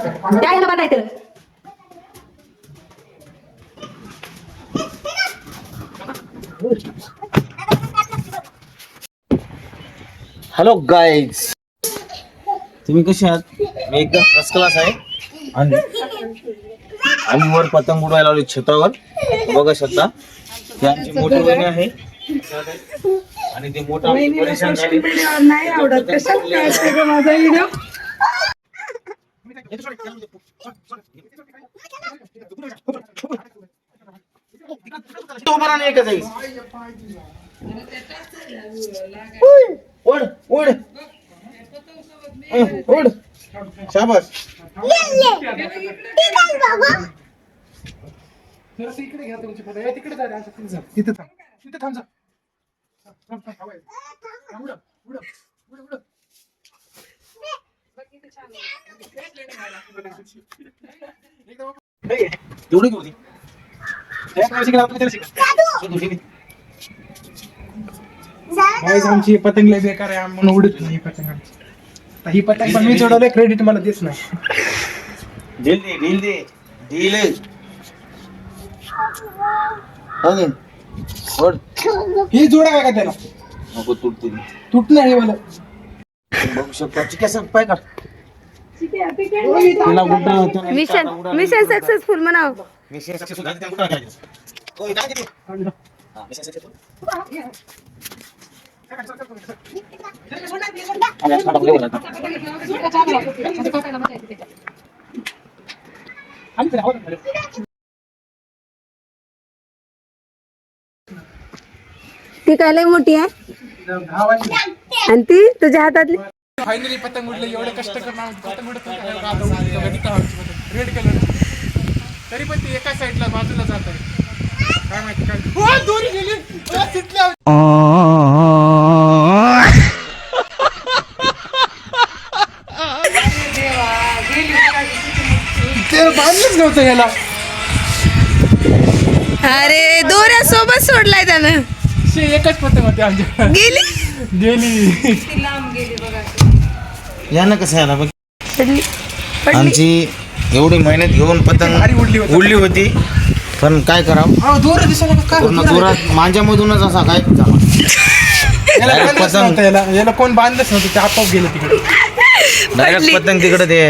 त्या याला बांधायचं. हॅलो गाईज, तुम्ही कसे आहात? मी एकदम फर्स्ट क्लास आहे. आणि आम्ही वर पतंग उडवायला लावली छतावर, बघा शकता. ते आमची मोठी वहिनी आहे आणि ते मोठा परेशान झाली. नाही आवडत कशाला माझा व्हिडिओ. तो बरा नाही का जाईल. ओढ ओढ ओढ, शाबास. इकडे घ्या तुमची फोटो. तिकडे जा रे, तिथे थांब, तिथे थांब. तेवढी होती. आमची पतंग लय बेकार आहे म्हणून उडत नाही पतंग आमची. ही पतंग पण मी चढवलंय, क्रेडिट मला देत नाही. ढील दे. ही जोडाय का त्याला? नको तुटते. तुटणार हे मला. बघू शकता कसं पाय काढ. मिशन सक्सेसफुल म्हणाव. मिशन सक्सेसफुल झाली त्याला कुठं टाकायचं? ओय काय किती? हां, मिशन सक्सेसफुल. ती काय लय मोठी आहे आणि ती तुझ्या हातातली. फायनली पतंग उडले. एवढे कष्ट करणार पतंग उडत रेड कलर, तरी पण ती एका साईडला बाजूला जात आहे. काय माहिती काय दोरी गेली तिथल्या. ते बांधलंच नव्हतं याला. अरे दोऱ्या सोबत सोडलाय त्यानं. एकच पतंग होते आमच्या. गेली. यानं कसं याला बघ. पडली. आमची एवढी मेहनत घेऊन पतंग उडली होती, पण काय करावं, दोरा दिसायला काय पूर्ण जोरात माझ्यामधूनच असा काय झाला. याला कोण बांधलंच नव्हतं, ते आपोआप गेलं तिकडे. डायरेक्ट पतंग तिकडे ते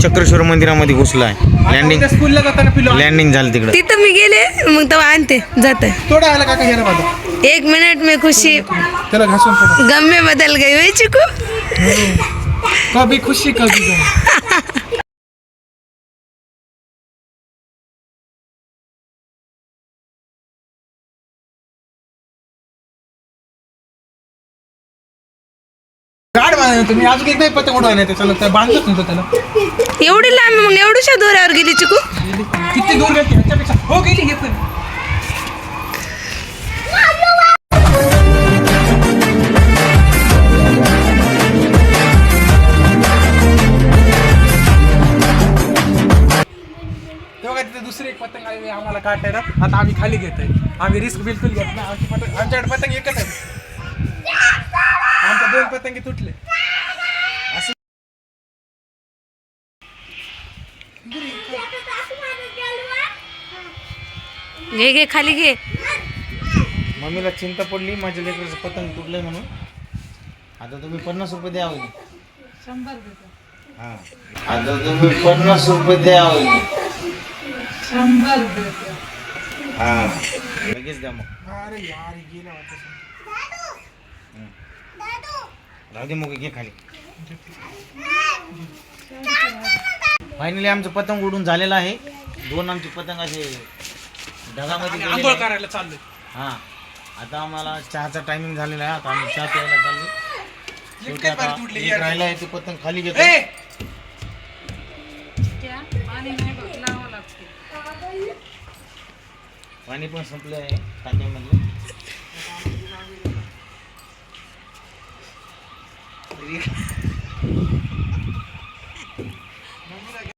चक्रेश्वर मंदिरामध्ये घुसलाय. स्कूलला जाताना लँडिंग झालं तिकडे. तिथं मी गेले मग तेव्हा आणते जात. थोडा आला काका गेला माझा. 1 मिनिट में खुशी त्याला घासून पडा. गम में बदल गई हुई चिकू. कभी खुशी कभी गम. गाड बांधलं तुम्ही अजून एकदा पतंग उडवाय नाही त्याला बांधलंच नव्हतं त्याला. एवढी लांब मग एवढ्याशा दोऱ्यावर गेली चिकू. किती दूर गेली ह्याच्यापेक्षा. हो गेली हे पण. तेव्हा तिथे दुसरी एक पतंग आली आम्हाला काटायला. आता आम्ही खाली घेतोय. आम्ही रिस्क बिलकुल घेत नाही. आमच्याकडे पतंग एकच आहे. आमच्या 2 पतंगी तुटले. घे खाली घे. मम्मीला चिंता पडली माझ्या लेकराचं पतंग तुटलंय म्हणून. आता तुम्ही 50 रुपये द्या. 100 देतो. हां, आता तुम्ही 50 रुपये द्या. 100 देतो. हां, लगेच द्या मग. अरे यार गेला वाटतं. राहू दे मग, घे खाली. फायनली आमचं पतंग उडून झालेलं आहे. 2 आमची पतंग असे ढगामध्ये आंघोळ करायला चाललोय. हां, आता आम्हाला चहाचा टायमिंग झालेला आहे. आता आम्ही चहा प्यायला चाललो. राहिला आहे ते पतंग खाली घेतो. पाणी पण संपलं आहे टाक्यामधलं.